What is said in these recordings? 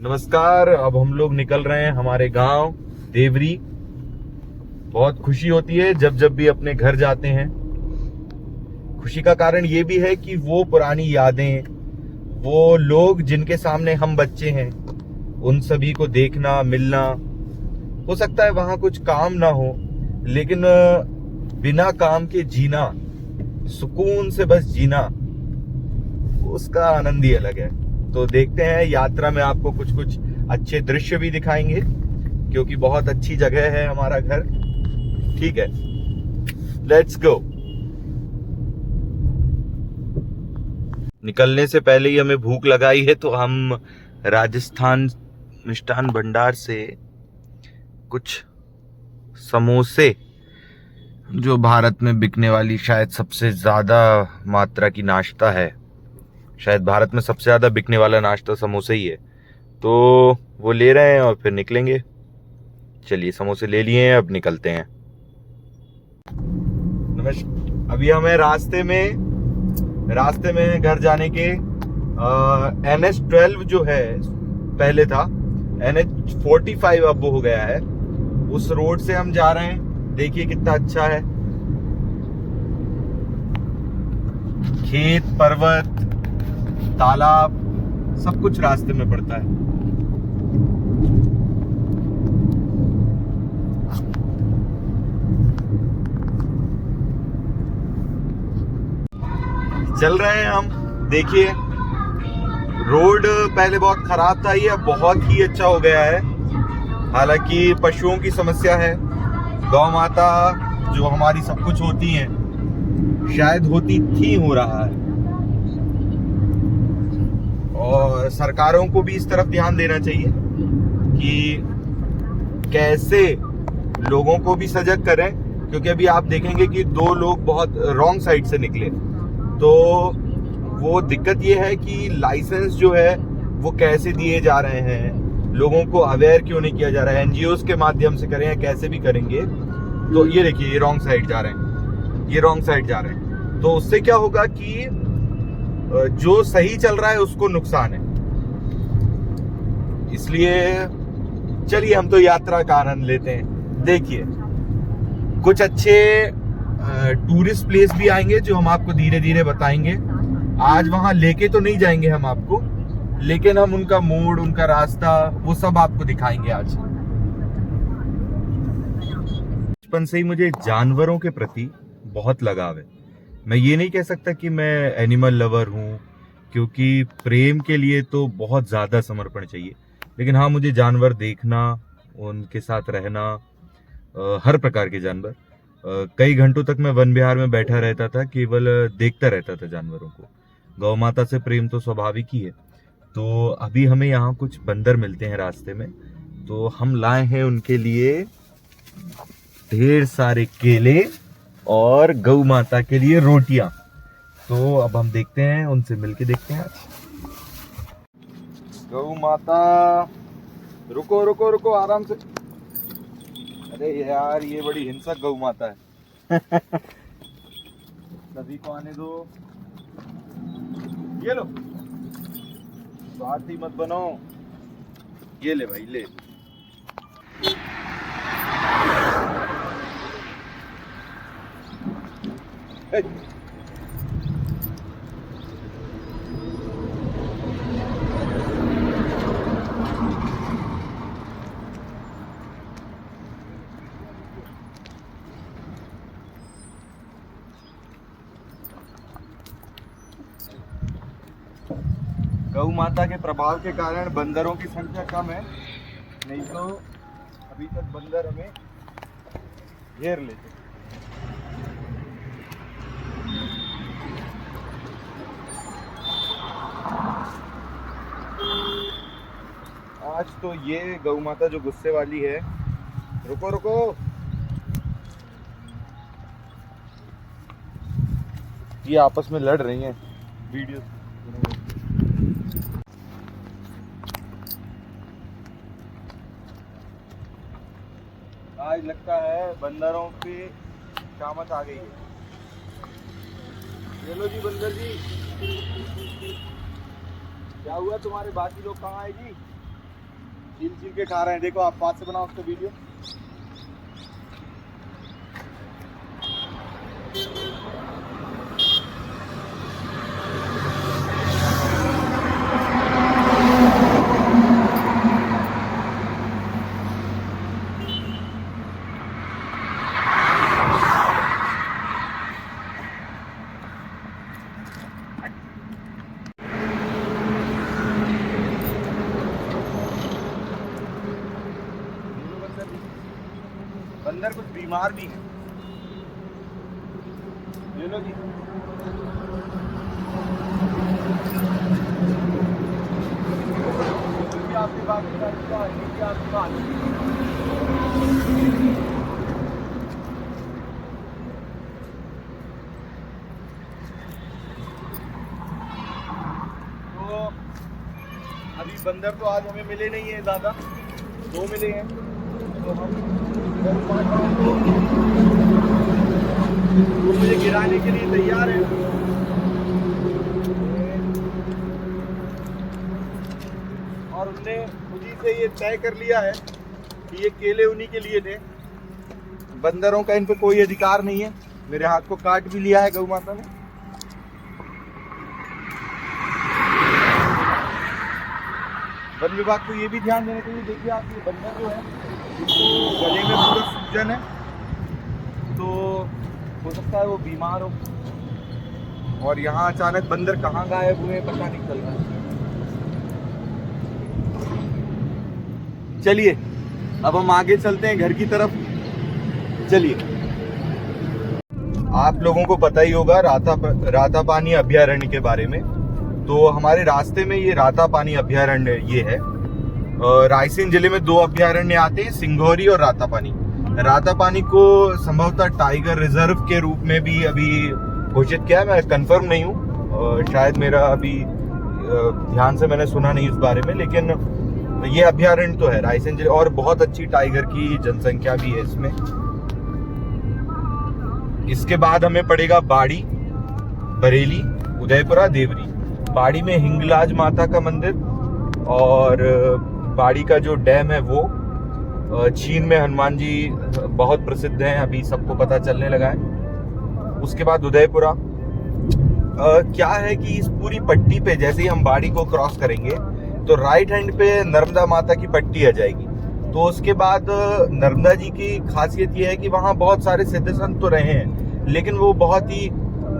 नमस्कार। अब हम लोग निकल रहे हैं हमारे गांव देवरी। बहुत खुशी होती है जब जब भी अपने घर जाते हैं। खुशी का कारण ये भी है कि वो पुरानी यादें, वो लोग जिनके सामने हम बच्चे हैं, उन सभी को देखना, मिलना। हो सकता है वहां कुछ काम ना हो, लेकिन बिना काम के जीना, सुकून से बस जीना, उसका आनंद ही अलग है। तो देखते हैं, यात्रा में आपको कुछ कुछ अच्छे दृश्य भी दिखाएंगे, क्योंकि बहुत अच्छी जगह है हमारा घर। ठीक है, लेट्स गो। निकलने से पहले ही हमें भूख लगाई है, तो हम राजस्थान मिष्ठान भंडार से कुछ समोसे, जो भारत में बिकने वाली शायद सबसे ज्यादा मात्रा की नाश्ता है, शायद भारत में सबसे ज्यादा बिकने वाला नाश्ता समोसे ही है, तो वो ले रहे हैं और फिर निकलेंगे। चलिए, समोसे ले लिए हैं, अब निकलते हैं। नमस्कार। अभी हमें रास्ते में घर जाने के NH12 जो है, पहले था NH45, अब वो हो गया है। उस रोड से हम जा रहे हैं। देखिए कितना अच्छा है, खेत, पर्वत, तालाब, सब कुछ रास्ते में पड़ता है। चल रहे हैं हम। देखिए, रोड पहले बहुत खराब था, ये बहुत ही अच्छा हो गया है। हालांकि पशुओं की समस्या है। गौ माता जो हमारी सब कुछ होती हैं, शायद होती थी, हो रहा है। और सरकारों को भी इस तरफ ध्यान देना चाहिए कि कैसे लोगों को भी सजग करें, क्योंकि अभी आप देखेंगे कि दो लोग बहुत रॉन्ग साइड से निकले। तो वो दिक्कत ये है कि लाइसेंस जो है वो कैसे दिए जा रहे हैं, लोगों को अवेयर क्यों नहीं किया जा रहा है। एनजीओस के माध्यम से करें या कैसे भी करेंगे। तो ये देखिए, ये रॉन्ग साइड जा रहे हैं, ये रॉन्ग साइड जा रहे हैं। तो उससे क्या होगा कि जो सही चल रहा है उसको नुकसान है। इसलिए चलिए, हम तो यात्रा का आनंद लेते हैं। देखिए, कुछ अच्छे टूरिस्ट प्लेस भी आएंगे जो हम आपको धीरे धीरे बताएंगे। आज वहां लेके तो नहीं जाएंगे हम आपको, लेकिन हम उनका मोड़, उनका रास्ता, वो सब आपको दिखाएंगे आज। बचपन से ही मुझे जानवरों के प्रति बहुत लगाव है। मैं ये नहीं कह सकता कि मैं एनिमल लवर हूँ, क्योंकि प्रेम के लिए तो बहुत ज्यादा समर्पण चाहिए। लेकिन हाँ, मुझे जानवर देखना, उनके साथ रहना, हर प्रकार के जानवर। कई घंटों तक मैं वन विहार में बैठा रहता था, केवल देखता रहता था जानवरों को। गौ माता से प्रेम तो स्वाभाविक ही है। तो अभी हमें यहाँ कुछ बंदर मिलते हैं रास्ते में, तो हम लाए हैं उनके लिए ढेर सारे केले और गौ माता के लिए रोटियां। तो अब हम देखते हैं, उनसे मिलके देखते हैं आज। गौ माता, रुको रुको रुको, आराम से। अरे यार, ये बड़ी हिंसक गौ माता है। सभी को आने दो। ये लो, स्वार्थी मत बनो। ये ले भाई, ले। गौ माता के प्रभाव के कारण बंदरों की संख्या कम है, नहीं तो अभी तक बंदर हमें घेर लेते। आज तो ये गौ माता जो गुस्से वाली है, रुको रुको, ये आपस में लड़ रही हैं। वीडियो आज लगता है बंदरों पे शामत आ गई है। ये लो जी बंदर जी, क्या हुआ, तुम्हारे बाकी लोग कहाँ आए जी? छील छील के खा रहे हैं। देखो आप पास से बनाओ उसका वीडियो। बंदर कुछ बीमार भी है, ले लो जी। आपकी बात तो अभी बंदर तो आज हमें मिले नहीं है ज़्यादा, 2 मिले हैं। तो हम मुझे गिराने के लिए तैयार है। और उनने मुझे से ये तय कर लिया है कि ये केले उन्हीं के लिए थे। बंदरों का इन पे कोई अधिकार नहीं है। मेरे हाथ को काट भी लिया है गौ माता ने। वन विभाग को ये भी ध्यान देना चाहिए। देखिए आप, ये बंदर जो है इसको गले में पूरा सूजन है, तो हो सकता है वो बीमार हो। और यहाँ अचानक बंदर कहाँ गायब हुए पता नहीं चल रहा है। चलिए अब हम आगे चलते हैं घर की तरफ। चलिए, आप लोगों को पता ही होगा रातापानी अभयारण्य के बारे में। तो हमारे रास्ते में ये रातापानी अभयारण्य ये है। रायसेन जिले में 2 अभयारण्य आते हैं, सिंघोरी और रातापानी। रातापानी को संभवतः टाइगर रिजर्व के रूप में भी अभी घोषित किया है। मैं कंफर्म नहीं हूँ, शायद मेरा अभी ध्यान से मैंने सुना नहीं इस बारे में, लेकिन ये अभयारण्य तो है रायसेन जिले। और बहुत अच्छी टाइगर की जनसंख्या भी है इसमें। इसके बाद हमें पड़ेगा बाड़ी, बरेली, उदयपुरा, देवरी। बाड़ी में हिंगलाज माता का मंदिर, और बाड़ी का जो डैम है वो, चीन में हनुमान जी बहुत प्रसिद्ध हैं, अभी सबको पता चलने लगा है। उसके बाद उदयपुरा। क्या है कि इस पूरी पट्टी पे जैसे ही हम बाड़ी को क्रॉस करेंगे तो राइट हैंड पे नर्मदा माता की पट्टी आ जाएगी। तो उसके बाद नर्मदा जी की खासियत ये है कि वहाँ बहुत सारे सिद्ध संत तो रहे हैं, लेकिन वो बहुत ही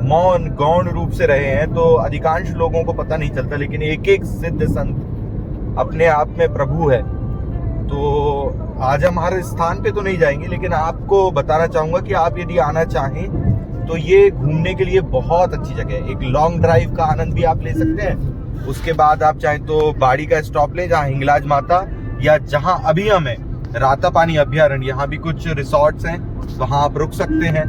मौन गौण रूप से रहे हैं, तो अधिकांश लोगों को पता नहीं चलता। लेकिन एक एक सिद्ध संत अपने आप में प्रभु है। तो आज हम हर स्थान पे तो नहीं जाएंगे, लेकिन आपको बताना चाहूंगा कि आप यदि आना चाहें तो ये घूमने के लिए बहुत अच्छी जगह है। एक लॉन्ग ड्राइव का आनंद भी आप ले सकते हैं। उसके बाद आप चाहें तो बाड़ी का स्टॉप लें, जहाँ हिंगलाज माता, या जहाँ अभी हम हैं रातापानी अभयारण्य, यहाँ भी कुछ रिसोर्ट्स हैं, वहाँ आप रुक सकते हैं।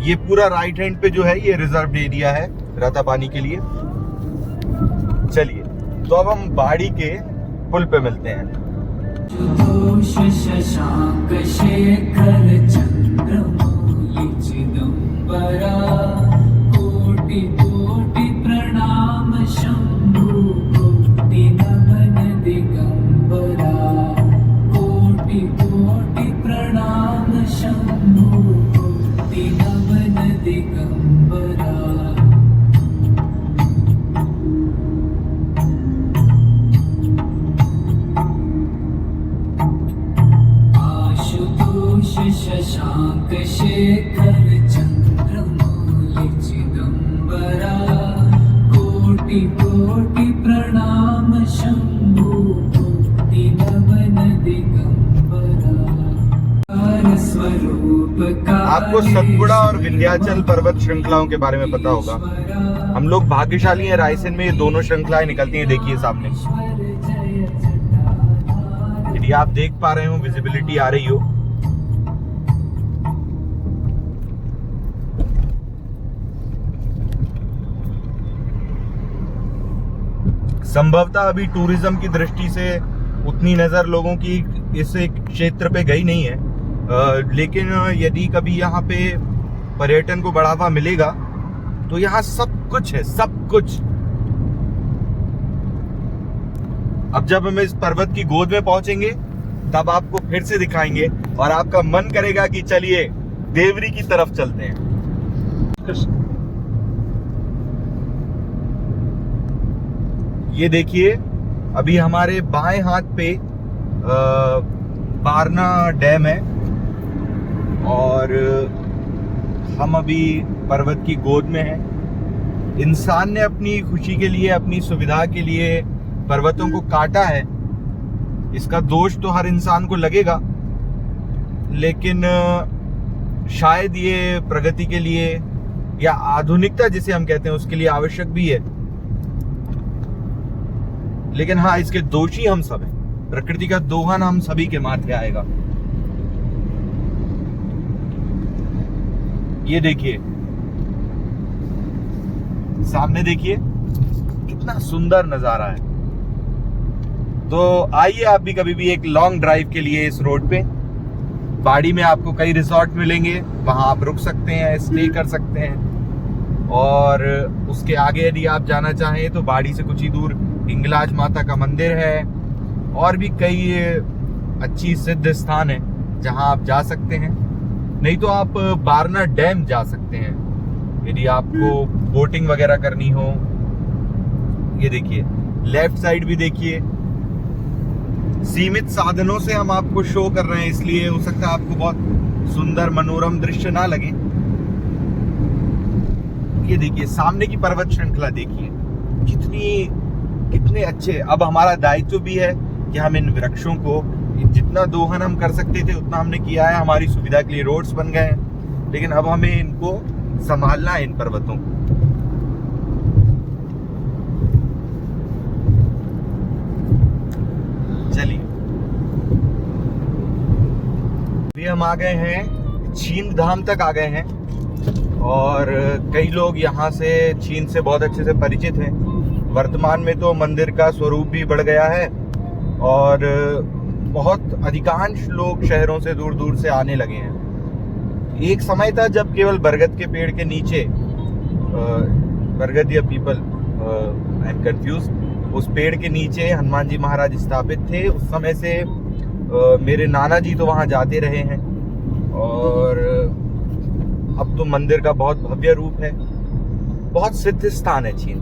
ये पूरा राइट हैंड पे जो है ये रिजर्व एरिया है रातापानी के लिए। चलिए, तो अब हम बाड़ी के पुल पे मिलते हैं। शशांक शेखर चंद्रमौलि चिदंबरा, कोटि कोटि प्रणाम शंभु, कोटि नमन दिगंबरा, कोटि कोटि प्रणाम शंभु, कोटि नमन दिगंबरा। शशांक शेखर चंद्रमौलि चिदंबरा, कोटि कोटि प्रणाम शंभु, कोटि नमन दिगंबरा। स्वरूप का आपको सतपुड़ा और विंध्याचल पर्वत श्रृंखलाओं के बारे में पता होगा। हम लोग भाग्यशाली हैं, रायसेन में ये दोनों श्रृंखलाएं निकलती हैं। देखिए सामने, यदि आप देख पा रहे हो, विजिबिलिटी आ रही हो। संभवतः अभी टूरिज्म की दृष्टि से उतनी नजर लोगों की इस क्षेत्र पे गई नहीं है, लेकिन यदि कभी यहाँ पे पर्यटन को बढ़ावा मिलेगा तो यहाँ सब कुछ है, सब कुछ। अब जब हम इस पर्वत की गोद में पहुंचेंगे तब आपको फिर से दिखाएंगे और आपका मन करेगा कि चलिए देवरी की तरफ चलते हैं। ये देखिए, अभी हमारे बाएं हाथ पे बारना डैम है और हम अभी पर्वत की गोद में हैं। इंसान ने अपनी खुशी के लिए, अपनी सुविधा के लिए पर्वतों को काटा है। इसका दोष तो हर इंसान को लगेगा, लेकिन शायद ये प्रगति के लिए या आधुनिकता जिसे हम कहते हैं उसके लिए आवश्यक भी है। लेकिन हाँ, इसके दोषी हम सब हैं। प्रकृति का दोहन हम सभी के माथे आएगा। ये देखिए, सामने देखिए कितना सुंदर नजारा है। तो आइए आप भी कभी भी एक लॉन्ग ड्राइव के लिए इस रोड पे। बाड़ी में आपको कई रिसोर्ट मिलेंगे, वहां आप रुक सकते हैं, स्टे कर सकते हैं। और उसके आगे यदि आप जाना चाहें तो बाड़ी से कुछ ही दूर हिंगलाज माता का मंदिर है और भी कई अच्छी सिद्ध स्थान है जहां आप जा सकते हैं। नहीं तो आप बारना डैम जा सकते हैं यदि आपको बोटिंग वगैरह करनी हो। ये देखिए, लेफ्ट साइड भी देखिए। सीमित साधनों से हम आपको शो कर रहे हैं, इसलिए हो सकता है आपको बहुत सुंदर मनोरम दृश्य ना लगे। ये देखिए, सामने की पर्वत श्रृंखला देखिए कितने अच्छे। अब हमारा दायित्व भी है कि हम इन वृक्षों को, जितना दोहन हम कर सकते थे उतना हमने किया है। हमारी सुविधा के लिए रोड्स बन गए हैं, लेकिन अब हमें इनको संभालना है, इन पर्वतों को। चलिए, अभी हम आ गए हैं, चीन धाम तक आ गए हैं और कई लोग यहाँ से चीन से बहुत अच्छे से परिचित हैं। वर्तमान में तो मंदिर का स्वरूप भी बढ़ गया है और बहुत अधिकांश लोग शहरों से दूर दूर से आने लगे हैं। एक समय था जब केवल बरगद के पेड़ के नीचे, बरगद या पीपल, आई एम कंफ्यूज, उस पेड़ के नीचे हनुमान जी महाराज स्थापित थे। उस समय से मेरे नाना जी तो वहां जाते रहे हैं और अब तो मंदिर का बहुत भव्य रूप है। बहुत सिद्ध स्थान है चीन।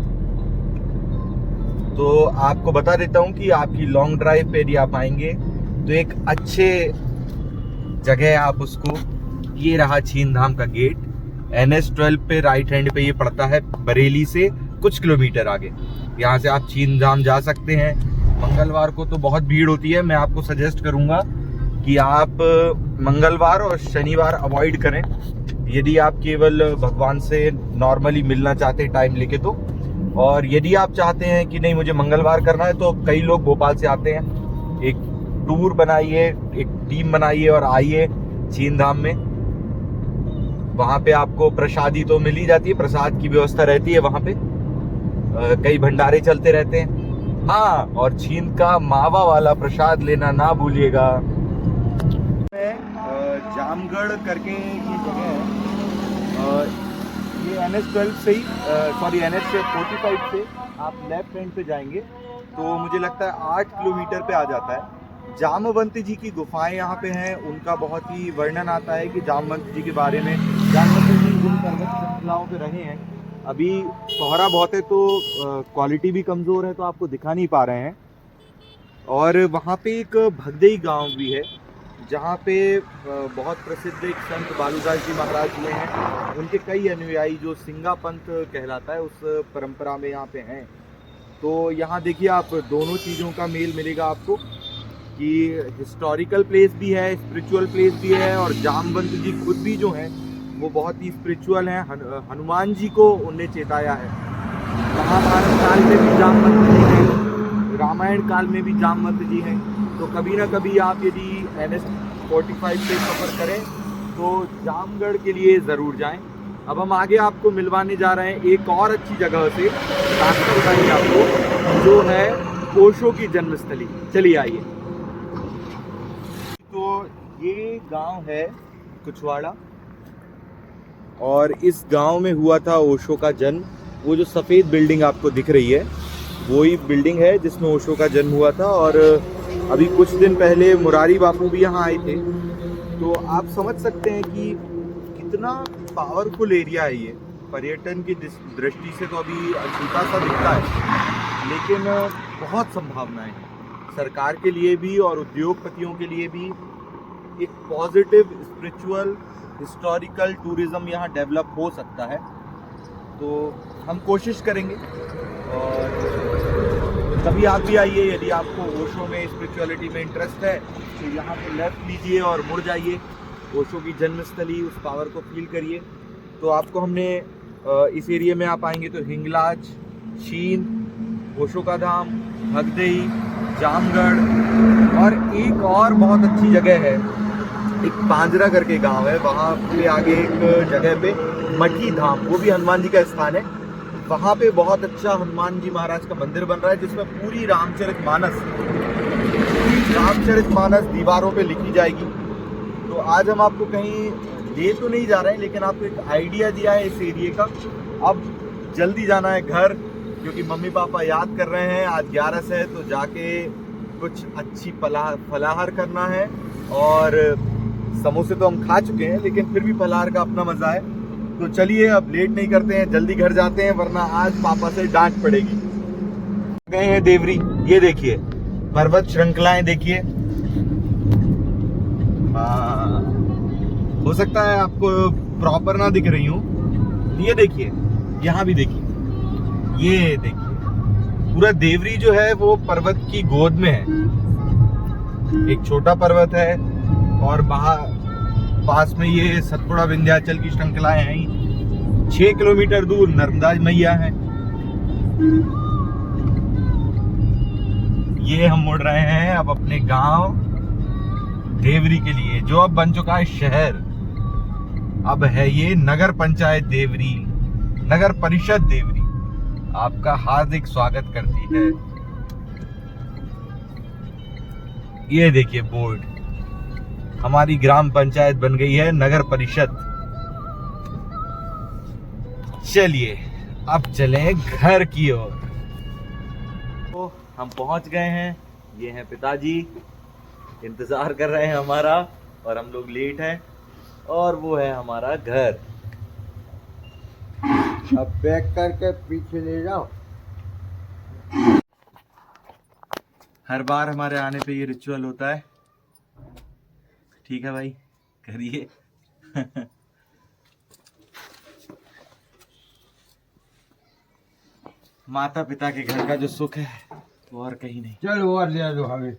तो आपको बता देता हूं कि आपकी लॉन्ग ड्राइव पे यदि आप आएंगे तो एक अच्छे जगह आप उसको, ये रहा चीन धाम का गेट। NH-12 पे राइट हैंड पे ये पड़ता है, बरेली से कुछ किलोमीटर आगे। यहाँ से आप चीन धाम जा सकते हैं। मंगलवार को तो बहुत भीड़ होती है। मैं आपको सजेस्ट करूंगा कि आप मंगलवार और शनिवार अवॉइड करें यदि आप केवल भगवान से नॉर्मली मिलना चाहते हैं टाइम लेके तो। और यदि आप चाहते हैं कि नहीं मुझे मंगलवार करना है, तो कई लोग भोपाल से आते हैं। एक टूर बनाइए, एक टीम बनाइए और आइए चीन धाम में। वहां पे आपको प्रसादी तो मिल ही जाती है, प्रसाद की व्यवस्था रहती है वहां पे। कई भंडारे चलते रहते हैं। हाँ, और चीन का मावा वाला प्रसाद लेना ना भूलिएगा। जामगढ़ करके ये जगह है, ये NH-12 से ही, सॉरी NH-45 से आप लेफ्ट हैंड पे जाएंगे तो मुझे लगता है 8 किलोमीटर पे आ जाता है। जामवंत जी की गुफाएं यहाँ पे हैं। उनका बहुत ही वर्णन आता है कि जामवंत जी के बारे में। जामवंत जी जिन पर्वत श्रृंखलाओं पे रहे हैं, अभी कोहरा बहुत है तो क्वालिटी भी कमज़ोर है तो आपको दिखा नहीं पा रहे हैं। और वहाँ पे एक भगदेई गांव भी है जहाँ पे बहुत प्रसिद्ध एक संत बालूदास जी महाराज हुए हैं। उनके कई अनुयायी जो सिंगा पंथ कहलाता है उस परंपरा में यहाँ पे हैं। तो यहाँ देखिए, आप दोनों चीज़ों का मेल मिलेगा आपको कि हिस्टोरिकल प्लेस भी है, स्पिरिचुअल प्लेस भी है। और जामवंत जी खुद भी जो हैं वो बहुत ही स्पिरिचुअल हैं। हनुमान जी को उनने चेताया है। महाभारत काल में भी जामवंत जी हैं, रामायण काल में भी जामवंत जी हैं। तो कभी ना कभी आप यदि NH-45 से सफ़र करें तो जामगढ़ के लिए ज़रूर जाएं। अब हम आगे आपको मिलवाने जा रहे हैं एक और अच्छी जगह से, रास्ता बताएंगे आपको, जो है ओशो की जन्मस्थली। चलिए आइए। तो ये गांव है कुछवाड़ा और इस गांव में हुआ था ओशो का जन्म। वो जो सफ़ेद बिल्डिंग आपको दिख रही है वही बिल्डिंग है जिसमें ओशो का जन्म हुआ था। और अभी कुछ दिन पहले मुरारी बापू भी यहाँ आए थे। तो आप समझ सकते हैं कि कितना पावरफुल एरिया है ये। पर्यटन की दृष्टि से तो अभी अछूता सा दिखता है, लेकिन बहुत संभावनाएं हैं सरकार के लिए भी और उद्योगपतियों के लिए भी। एक पॉजिटिव स्पिरिचुअल हिस्टोरिकल टूरिज्म यहाँ डेवलप हो सकता है। तो हम कोशिश करेंगे। और कभी आप भी आइए, यदि आपको ओशो में स्पिरिचुअलिटी में इंटरेस्ट है तो यहाँ पे लेफ्ट लीजिए और मुड़ जाइए। ओशो की जन्मस्थली, उस पावर को फील करिए। तो आपको हमने इस एरिया में आप आएंगे तो हिंगलाज, शीन, ओशो का धाम, भगदई, जामगढ़, और एक और बहुत अच्छी जगह है, एक पांजरा करके गांव है, वहाँ पे आगे एक जगह पे मठी धाम, वो भी हनुमान जी का स्थान है। वहाँ पे बहुत अच्छा हनुमान जी महाराज का मंदिर बन रहा है, जिसमें पूरी रामचरितमानस दीवारों पे लिखी जाएगी। तो आज हम आपको कहीं ले तो नहीं जा रहे हैं, लेकिन आपको एक आइडिया दिया है इस एरिया का। अब जल्दी जाना है घर, क्योंकि मम्मी पापा याद कर रहे हैं। आज 11 है, तो जाके कुछ अच्छी फलाहार करना है। और समोसे तो हम खा चुके हैं, लेकिन फिर भी फलाहार का अपना मजा है। तो चलिए अब लेट नहीं करते हैं, जल्दी घर जाते हैं, वरना आज पापा से डांट पड़ेगी। गए हैं देवरी, ये देखिए पर्वत श्रृंखलाएं देखिए। हो सकता है आपको प्रॉपर ना दिख रही हूँ। ये देखिए, यहाँ भी देखिए, ये देखिए, पूरा देवरी जो है वो पर्वत की गोद में है। एक छोटा पर्वत है और पास में ये सतपुड़ा विंध्याचल की श्रृंखलाएं हैं। 6 किलोमीटर दूर नर्मदा मैया है। ये हम मुड़ रहे हैं अब अपने गांव देवरी के लिए, जो अब बन चुका है शहर। अब है ये नगर पंचायत देवरी, नगर परिषद देवरी आपका हार्दिक स्वागत करती है। ये देखिए बोर्ड, हमारी ग्राम पंचायत बन गई है नगर परिषद। चलिए अब चलें घर की ओर। तो हम पहुंच गए हैं, ये हैं पिताजी, इंतजार कर रहे हैं हमारा, और हम लोग लेट हैं। और वो है हमारा घर। अब बैक करके पीछे ले जाओ। हर बार हमारे आने पे ये रिचुअल होता है। ठीक है भाई, करिए। माता पिता के घर का जो सुख है वो और कहीं नहीं। चलो और ले दो हमें।